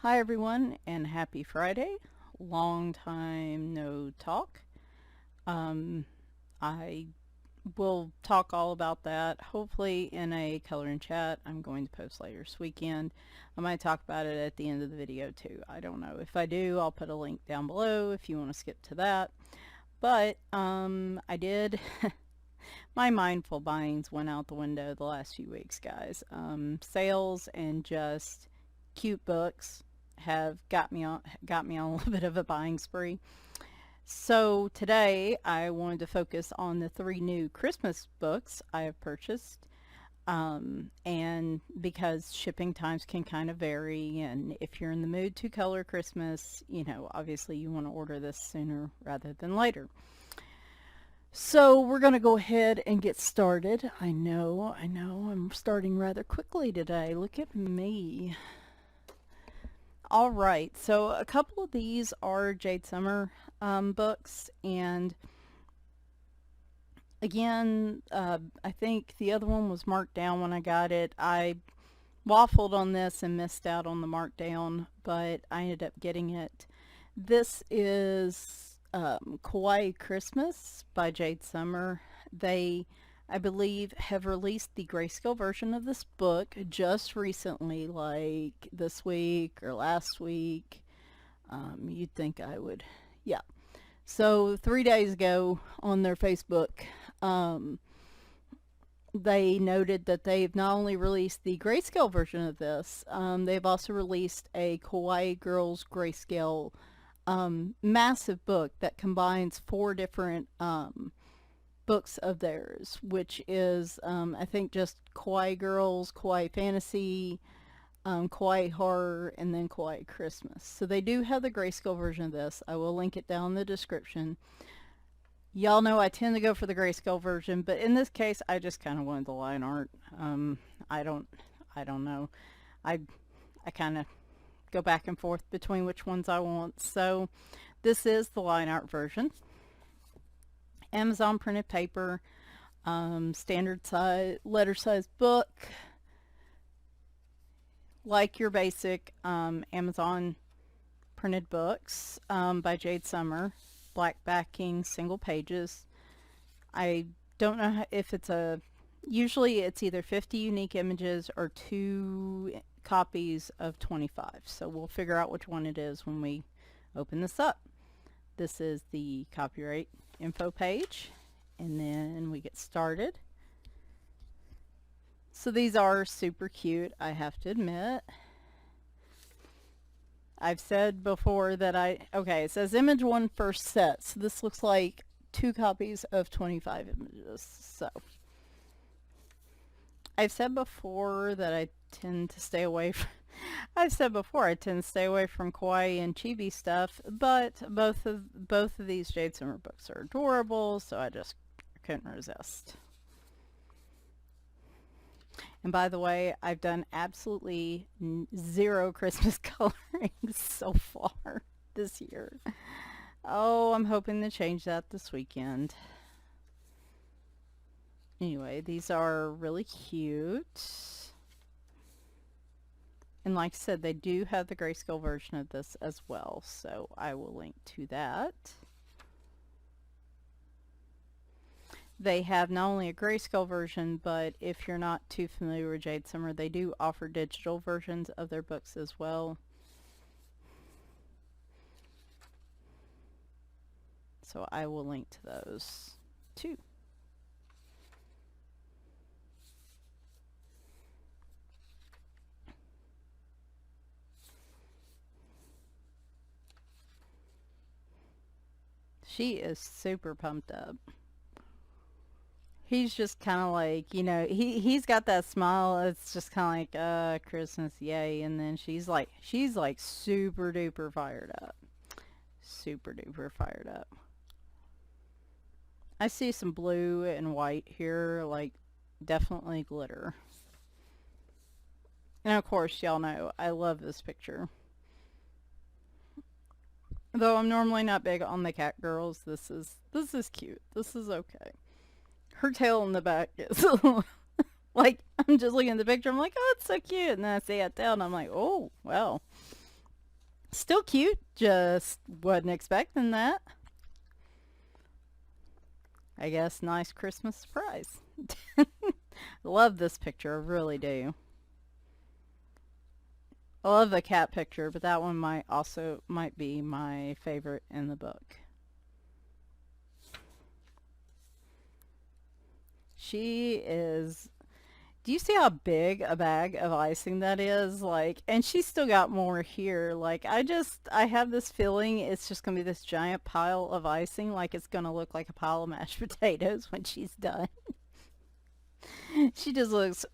Hi everyone and happy Friday. Long time no talk. Um, I will talk all about that hopefully in a color and chat I'm going to post later this weekend. I might talk about it at the end of the video too. I don't know. If I do, I'll put a link down below if you want to skip to that. But I did my mindful buyings went out the window the last few weeks, guys. Sales and just cute books have got me on a little bit of a buying spree. So today I wanted to focus on the 3 new Christmas books I have purchased. And because shipping times can kind of vary, and if you're in the mood to color Christmas, obviously you want to order this sooner rather than later. So we're going to go ahead and get started. I know, I'm starting rather quickly today. Look at me. All right, so a couple of these are Jade Summer books, and again, I think the other one was marked down when I got it. I waffled on this and missed out on the markdown, but I ended up getting it. This is Kawaii Christmas by Jade Summer. They, I believe, have released the grayscale version of this book just recently, like this week or last week. You'd think I would, yeah. So 3 days ago on their Facebook, they noted that they've not only released the grayscale version of this, they've also released a Kawaii Girls grayscale massive book that combines 4 different books of theirs, which is, I think, just Kawaii Girls, Kawaii Fantasy, Kawaii Horror, and then Kawaii Christmas. So they do have the grayscale version of this. I will link it down in the description. Y'all know I tend to go for the grayscale version, but in this case, I just kind of wanted the line art. I don't know. I kind of go back and forth between which ones I want. So this is the line art version. Amazon printed paper, standard size, letter size book, like your basic Amazon printed books by Jade Summer. Black backing, single pages. I don't know if it's usually it's either 50 unique images or 2 copies of 25. So we'll figure out which one it is when we open this up. This is the copyright info page, and then we get started. So these are super cute, I have to admit. I've said before that okay, it says image 1 first set. So this looks like 2 copies of 25 images. So I've said before that I tend to stay away from Kawaii and Chibi stuff, but both of these Jade Summer books are adorable, so I just couldn't resist. And by the way, I've done absolutely 0 Christmas coloring so far this year. Oh, I'm hoping to change that this weekend. Anyway, these are really cute. And like I said, they do have the grayscale version of this as well, so I will link to that. They have not only a grayscale version, but if you're not too familiar with Jade Summer, they do offer digital versions of their books as well. So I will link to those too. She is super pumped up. He's just kind of like, he's got that smile. It's just kind of like, Christmas, yay. And then she's like super duper fired up. Super duper fired up. I see some blue and white here, like definitely glitter. And of course, y'all know I love this picture. Though I'm normally not big on the cat girls, this is cute. This is okay. Her tail in the back is like, I'm just looking at the picture, I'm like, oh, it's so cute. And then I see that tail and I'm like, oh, well, Still cute, just wasn't expecting that. I guess nice Christmas surprise. Love this picture, I really do. I love the cat picture, but that one might be my favorite in the book. She is. Do you see how big a bag of icing that is? Like, and she's still got more here. Like, I have this feeling it's just gonna be this giant pile of icing. Like, it's gonna look like a pile of mashed potatoes when she's done. She just looks.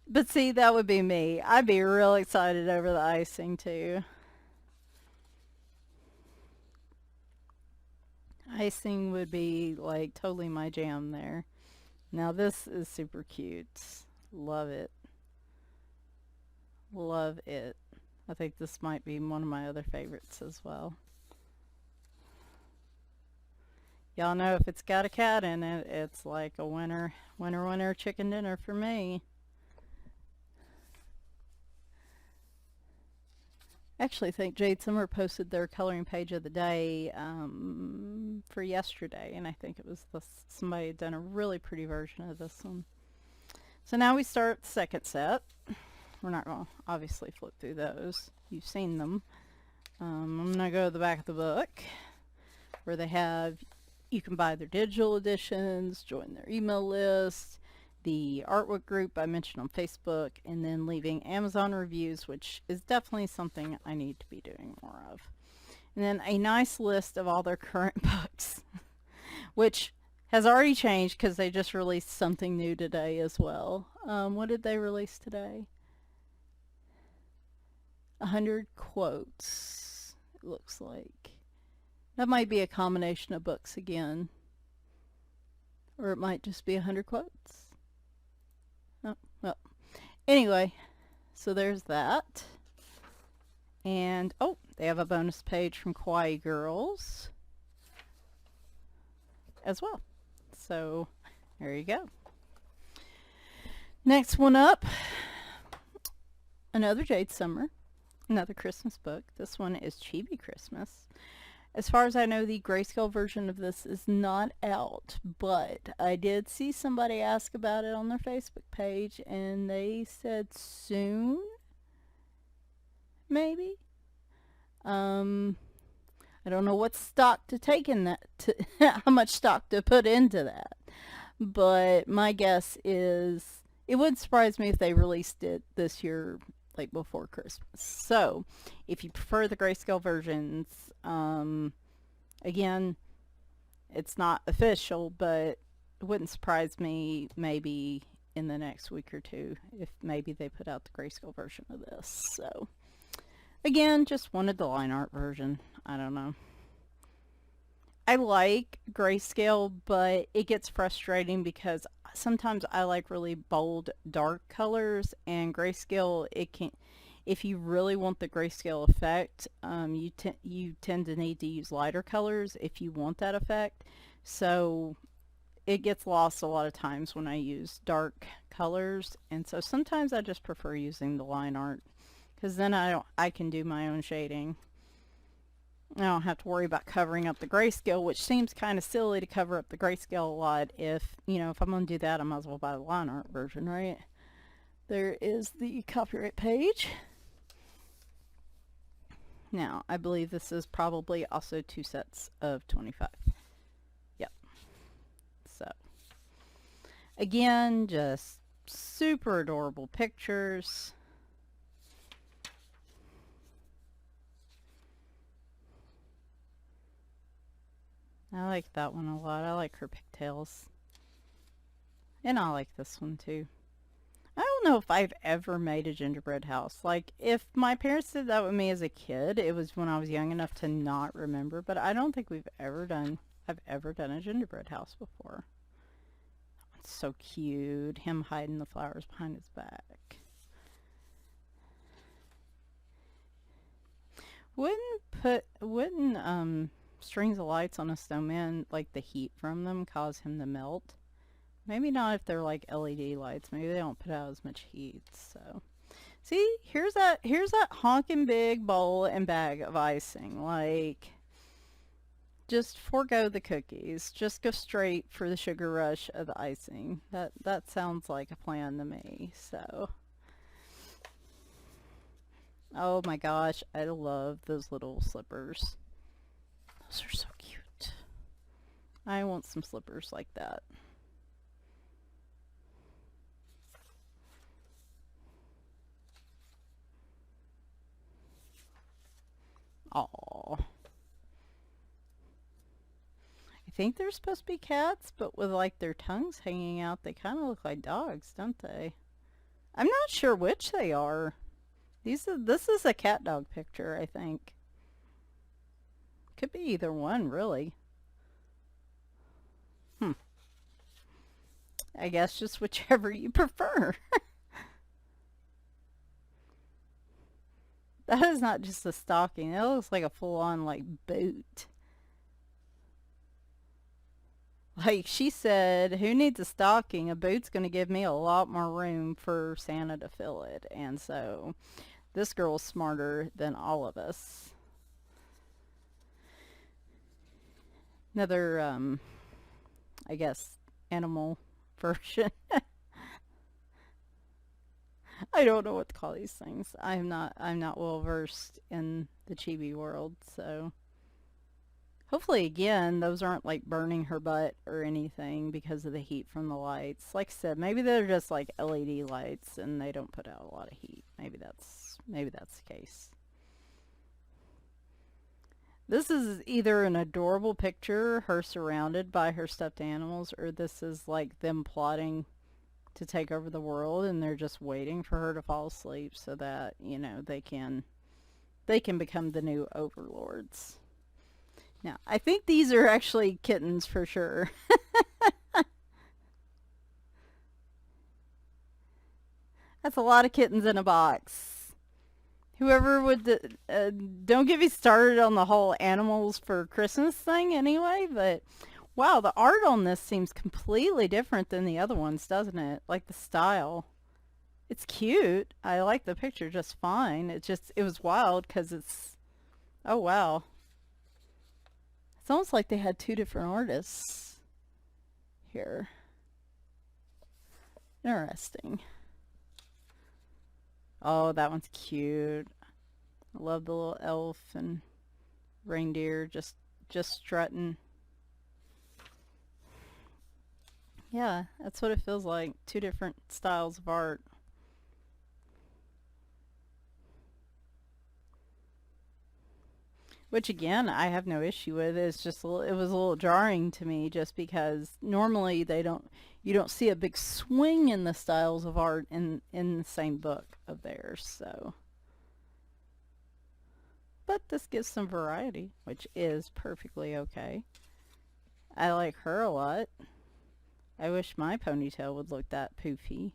But see, that would be me. I'd be real excited over the icing too. Icing would be like totally my jam there. Now this is super cute. Love it. Love it. I think this might be one of my other favorites as well. Y'all know if it's got a cat in it, it's like a winner chicken dinner for me. Actually, I think Jade Summer posted their coloring page of the day for yesterday, and I think it was somebody had done a really pretty version of this one. So now we start the second set. We're not going to obviously flip through those. You've seen them. I'm going to go to the back of the book where they have, you can buy their digital editions, join their email list, the artwork group I mentioned on Facebook, and then leaving Amazon reviews, which is definitely something I need to be doing more of. And then a nice list of all their current books, which has already changed because they just released something new today as well. What did they release today? 100 quotes, it looks like. That might be a combination of books again. Or it might just be 100 quotes. Oh, well. Anyway, so there's that. And, oh, they have a bonus page from Kawaii Girls as well. So, there you go. Next one up, another Jade Summer, another Christmas book. This one is Chibi Christmas. As far as I know, the grayscale version of this is not out, but I did see somebody ask about it on their Facebook page, and they said soon, maybe. I don't know what stock to take in that, how much stock to put into that, but my guess is it wouldn't surprise me if they released it this year, like before Christmas. So, if you prefer the grayscale versions, again, it's not official, but it wouldn't surprise me maybe in the next week or two if maybe they put out the grayscale version of this. So, again, just wanted the line art version. I don't know. I like grayscale, but it gets frustrating because sometimes I like really bold, dark colors, and grayscale, it can, if you really want the grayscale effect, you tend to need to use lighter colors if you want that effect. So it gets lost a lot of times when I use dark colors, and so sometimes I just prefer using the line art because then I can do my own shading. I don't have to worry about covering up the grayscale, which seems kind of silly to cover up the grayscale a lot. If I'm going to do that, I might as well buy the line art version, right? There is the copyright page. Now, I believe this is probably also 2 sets of 25. Yep. So, again, just super adorable pictures. I like that one a lot. I like her pigtails. And I like this one too. I don't know if I've ever made a gingerbread house. Like, if my parents did that with me as a kid, it was when I was young enough to not remember, but I don't think I've ever done a gingerbread house before. It's so cute. Him hiding the flowers behind his back. Wouldn't strings of lights on a snowman, like the heat from them, cause him to melt? Maybe not if they're like LED lights. Maybe they don't put out as much heat. So See, here's that honking big bowl and bag of icing. Like, just forego the cookies. Just go straight for the sugar rush of the icing. That sounds like a plan to me. So, oh my gosh, I love those little slippers. Those are so cute. I want some slippers like that. Aw. I think they're supposed to be cats, but with like their tongues hanging out, they kind of look like dogs, don't they? I'm not sure which they are. This is a cat dog picture, I think. Could be either one, really. Hmm. I guess just whichever you prefer. That is not just a stocking. It looks like a full-on like boot. Like she said, who needs a stocking? A boot's going to give me a lot more room for Santa to fill it. And so this girl's smarter than all of us. Another, I guess, animal version. I don't know what to call these things. I'm not well versed in the chibi world, so hopefully again those aren't like burning her butt or anything because of the heat from the lights. Like I said, maybe they're just like LED lights and they don't put out a lot of heat. Maybe that's the case. This is either an adorable picture, her surrounded by her stuffed animals, or this is like them plotting to take over the world and they're just waiting for her to fall asleep so that, they can become the new overlords. Now, I think these are actually kittens for sure. That's a lot of kittens in a box. Whoever would, don't get me started on the whole animals for Christmas thing anyway, but wow, the art on this seems completely different than the other ones, doesn't it? Like the style. It's cute. I like the picture just fine. It was wild because oh wow. It's almost like they had two different artists here. Interesting. Oh, that one's cute. I love the little elf and reindeer just strutting. Yeah, that's what it feels like. Two different styles of art. Which again, I have no issue with. It's just it was a little jarring to me just because normally you don't see a big swing in the styles of art in the same book of theirs. So, but this gives some variety, which is perfectly okay. I like her a lot. I wish my ponytail would look that poofy.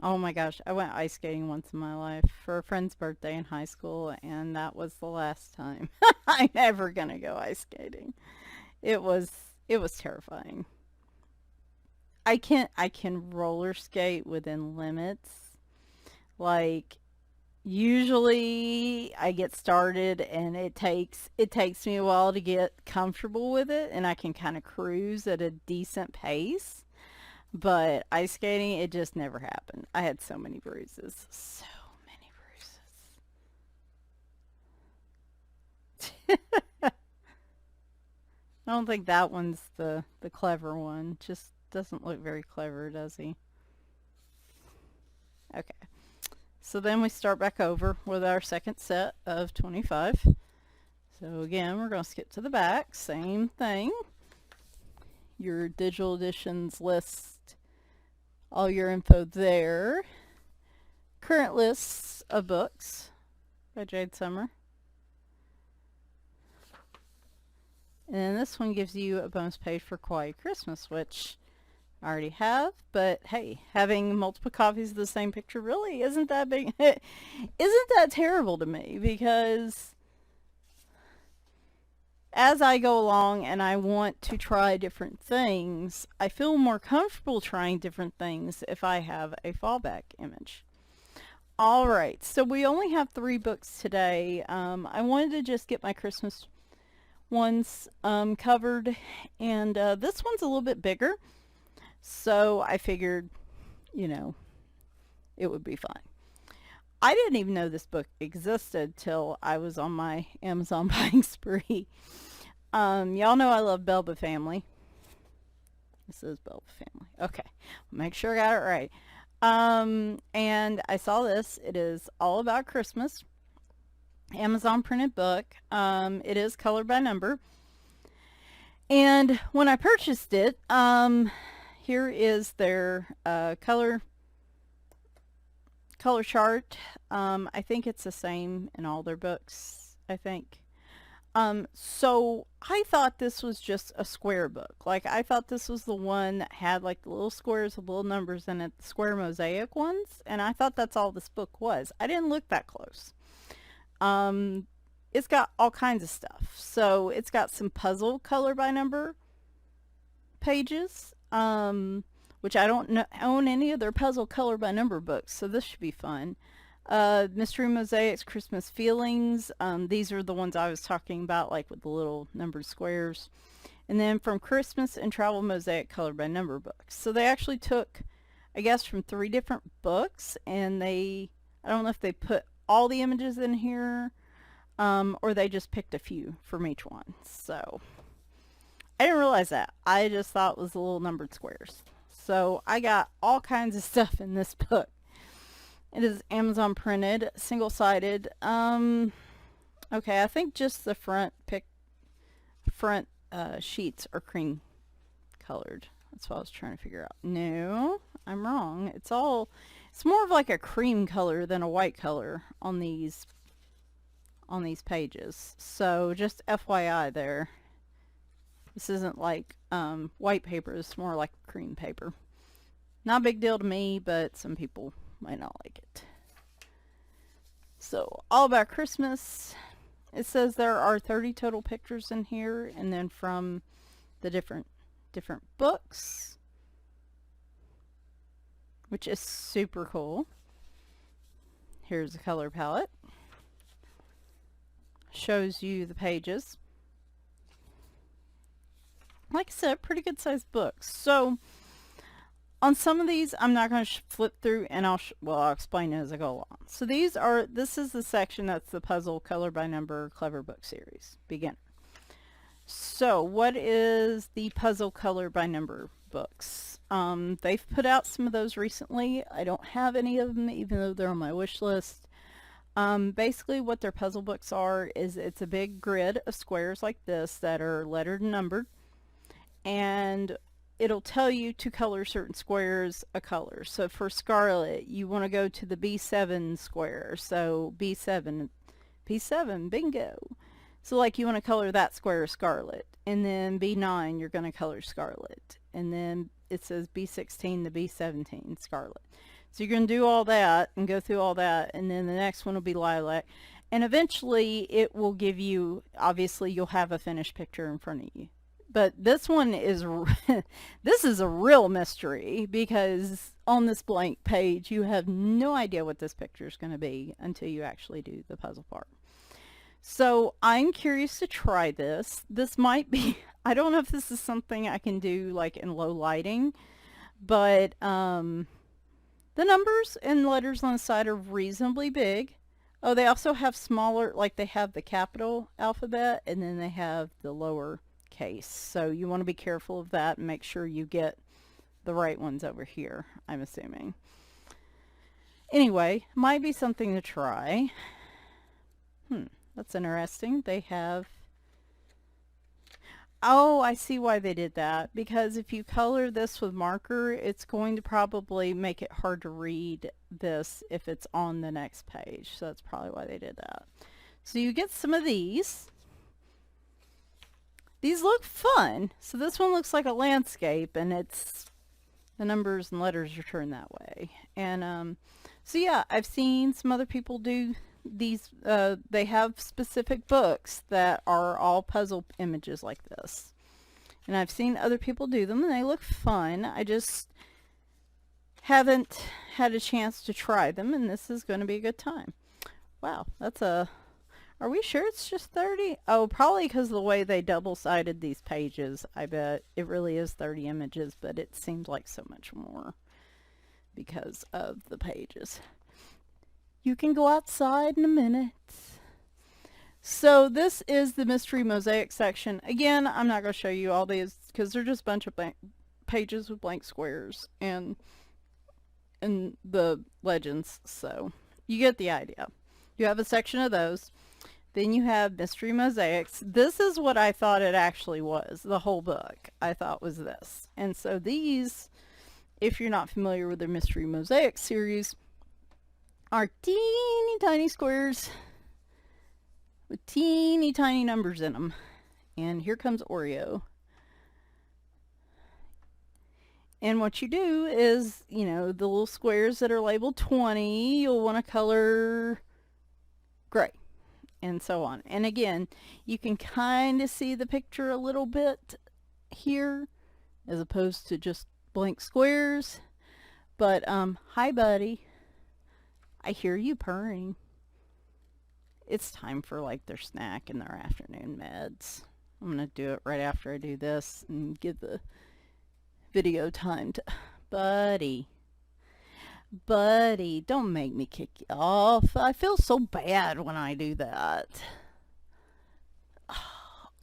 Oh my gosh, I went ice skating once in my life for a friend's birthday in high school, and that was the last time. I'm never gonna go ice skating. It was it was terrifying. I can roller skate within limits. Like usually I get started and it takes me a while to get comfortable with it and I can kind of cruise at a decent pace. But ice skating, it just never happened. I had so many bruises. So many bruises. I don't think that one's the clever one. Just doesn't look very clever, does he? Okay. So then we start back over with our second set of 25. So again, we're going to skip to the back. Same thing. Your digital editions list all your info there. Current lists of books by Jade Summer. And then this one gives you a bonus page for Kawaii Christmas, which I already have, but hey, having multiple copies of the same picture really isn't that big, isn't that terrible to me because as I go along and I want to try different things, I feel more comfortable trying different things if I have a fallback image. All right, so we only have 3 books today. I wanted to just get my Christmas ones covered, and this one's a little bit bigger, so I figured, you know, it would be fun. I didn't even know this book existed till I was on my Amazon buying spree. Y'all know I love Belba family. This is Belba family. Okay, make sure I got it right. And I saw this. It is all about Christmas. Amazon printed book. It is color by number. And when I purchased it, here is their color chart. I think it's the same in all their books, I think. So I thought this was just a square book. Like, I thought this was the one that had like the little squares with little numbers in it, the square mosaic ones, and I thought that's all this book was. I didn't look that close. It's got all kinds of stuff. So it's got some puzzle color by number pages, which I don't own any of their puzzle color by number books, so this should be fun. Mystery Mosaics, Christmas Feelings. These are the ones I was talking about, like with the little numbered squares. And then from Christmas and Travel Mosaic color by number books. So they actually took, I guess, from 3 different books, and I don't know if they put all the images in here, or they just picked a few from each one. So I didn't realize that. I just thought it was the little numbered squares. So I got all kinds of stuff in this book. It is Amazon printed, single-sided. Okay, I think just the front sheets are cream colored. That's what I was trying to figure out. No, I'm wrong. It's more of like a cream color than a white color on these pages. So just FYI there. This isn't like white paper. It's more like cream paper. Not a big deal to me, but some people might not like it. So, all about Christmas. It says there are 30 total pictures in here, and then from the different books, which is super cool. Here's a color palette. Shows you the pages. Like I said, pretty good sized books. So, on some of these, I'm not going to flip through, and I'll explain it as I go along. So this is the section that's the puzzle color by number clever book series, beginner. So what is the puzzle color by number books? They've put out some of those recently. I don't have any of them, even though they're on my wish list. Basically what their puzzle books are is it's a big grid of squares like this that are lettered and numbered, and it'll tell you to color certain squares a color. So for Scarlet, you want to go to the B7 square. So B7, bingo. So like you want to color that square Scarlet. And then B9, you're going to color Scarlet. And then it says B16 to B17 Scarlet. So you're going to do all that and go through all that. And then the next one will be Lilac. And eventually it will give you, obviously you'll have a finished picture in front of you. But this one is, this is a real mystery, because on this blank page, you have no idea what this picture is going to be until you actually do the puzzle part. So I'm curious to try this. This might be, I don't know if this is something I can do like in low lighting, but the numbers and letters on the side are reasonably big. Oh, they also have smaller, like they have the capital alphabet, and then they have the lower case, so you want to be careful of that and make sure you get the right ones over here, I'm assuming. Anyway, might be something to try. That's interesting. They have, oh, I see why they did that, because if you color this with marker, it's going to probably make it hard to read this if it's on the next page, so that's probably why they did that. So you get some of these. These look fun. So this one looks like a landscape, and it's the numbers and letters are turned that way. And so yeah, I've seen some other people do these, they have specific books that are all puzzle images like this. And I've seen other people do them, and they look fun. I just haven't had a chance to try them, and this is going to be a good time. Wow, that's a... Are we sure it's just 30? Oh, probably because of the way they double-sided these pages. I bet it really is 30 images, but it seems like so much more because of the pages. You can go outside in a minute. So this is the Mystery Mosaic section. Again, I'm not going to show you all these because they're just a bunch of blank pages with blank squares and the legends. So you get the idea. You have a section of those. Then you have Mystery Mosaics. This is what I thought it actually was. The whole book I thought was this. And so these, if you're not familiar with the Mystery Mosaic series, are teeny tiny squares with teeny tiny numbers in them. And here comes Oreo. And what you do is, you know, the little squares that are labeled 20, you'll want to color gray, and so on. And again, you can kind of see the picture a little bit here, as opposed to just blank squares. But, hi buddy. I hear you purring. It's time for like their snack and their afternoon meds. I'm going to do it right after I do this and give the video time to... Buddy. Buddy, don't make me kick you off. I feel so bad when I do that.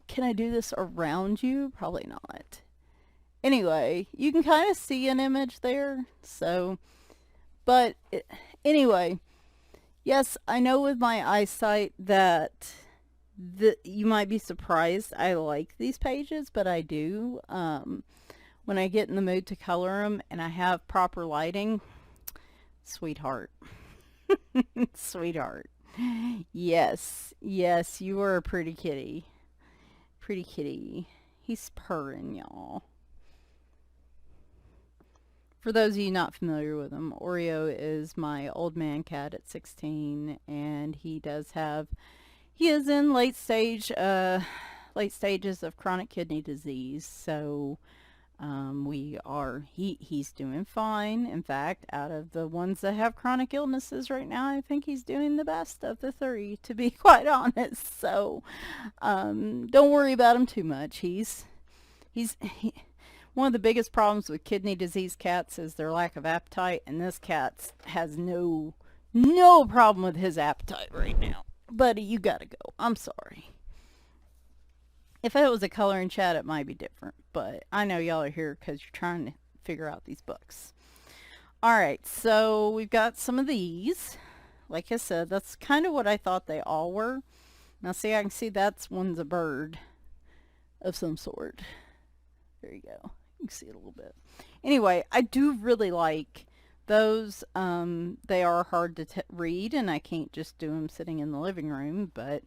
Can I do this around you? Probably not. Anyway, you can kind of see an image there. So, but anyway, yes, I know with my eyesight that you might be surprised I like these pages, but I do. When I get in the mood to color them and I have proper lighting, sweetheart. Sweetheart. Yes, yes, you are a pretty kitty. Pretty kitty. He's purring, y'all. For those of you not familiar with him, Oreo is my old man cat at 16, and he is in late stages of chronic kidney disease. So he's doing fine. In fact, out of the ones that have chronic illnesses right now, I think he's doing the best of the three, to be quite honest. So don't worry about him too much. One of the biggest problems with kidney disease cats is their lack of appetite, and this cat has no problem with his appetite right now. Buddy, you gotta go. I'm sorry. If it was a coloring chat, it might be different, but I know y'all are here because you're trying to figure out these books. Alright, so we've got some of these. Like I said, that's kind of what I thought they all were. Now see, I can see one's a bird of some sort. There you go. You can see it a little bit. Anyway, I do really like those. They are hard to read, and I can't just do them sitting in the living room, but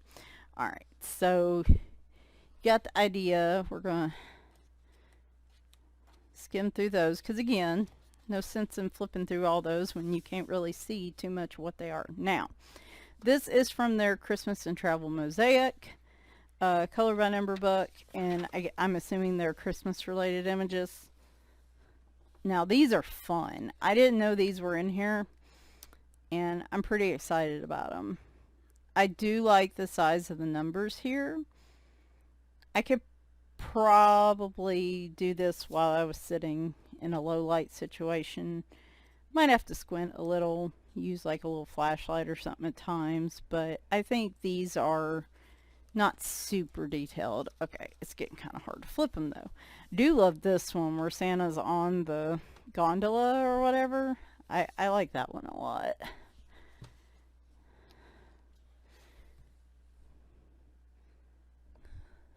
alright, so you got the idea. We're going to skim through those, because again, no sense in flipping through all those when you can't really see too much what they are. Now, this is from their Christmas and Travel Mosaic. Color by number book, and I'm assuming they're Christmas related images. Now these are fun. I didn't know these were in here, and I'm pretty excited about them. I do like the size of the numbers here. I could probably do this while I was sitting in a low light situation. Might have to squint a little, use like a little flashlight or something at times, but I think these are not super detailed. Okay, it's getting kind of hard to flip them though. I do love this one where Santa's on the gondola or whatever. I like that one a lot.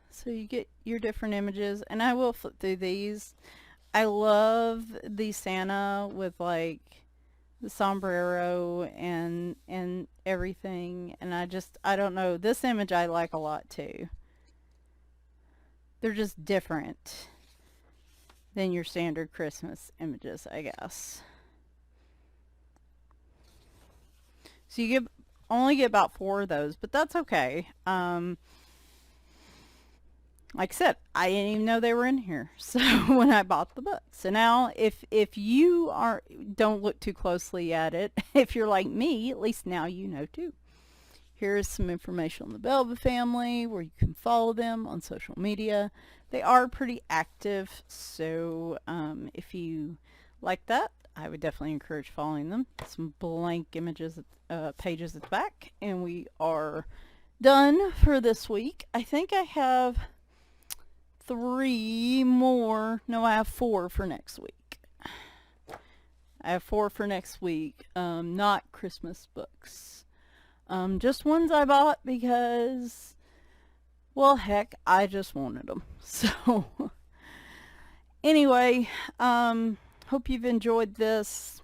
So you get your different images, and I will flip through these. I love the Santa with like the sombrero and everything, and I don't know, this image I like a lot too. They're just different than your standard Christmas images, I guess. So you get only get about 4 of those, but that's okay. Like I said, I didn't even know they were in here. So when I bought the book, so now if you are don't look too closely at it, if you're like me, at least now you know too. Here's some information on the Belba family where you can follow them on social media. They are pretty active, so if you like that, I would definitely encourage following them. Some blank images, pages at the back, and we are done for this week. I think I have 3 more. No, I have 4 for next week. I have 4 for next week. Not Christmas books. Just ones I bought because, well, heck, I just wanted them. So, anyway, hope you've enjoyed this.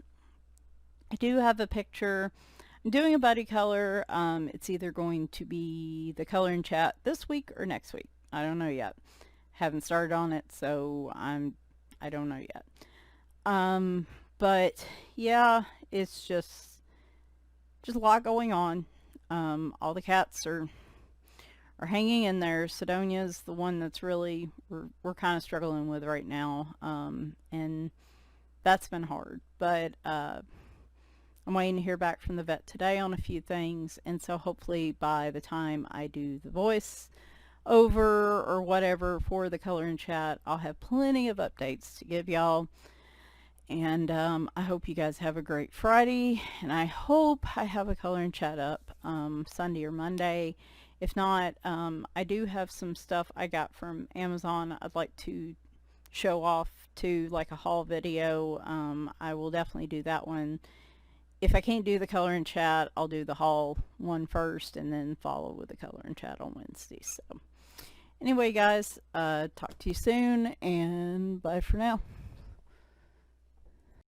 I do have a picture. I'm doing a buddy color. It's either going to be the color and chat this week or next week. I don't know yet. Haven't started on it, so I don't know yet. But yeah, it's just a lot going on. All the cats are hanging in there. Sidonia's the one that's really we're kind of struggling with right now, and that's been hard. But I'm waiting to hear back from the vet today on a few things, and so hopefully by the time I do the voice over or whatever for the color and chat, I'll have plenty of updates to give y'all. And I hope you guys have a great Friday, and I hope I have a color and chat up Sunday or Monday. If not, I do have some stuff I got from Amazon I'd like to show off to, like a haul video. I will definitely do that one. If I can't do the color and chat, I'll do the haul one first and then follow with the color and chat on Wednesday. So anyway, guys, talk to you soon, and bye for now.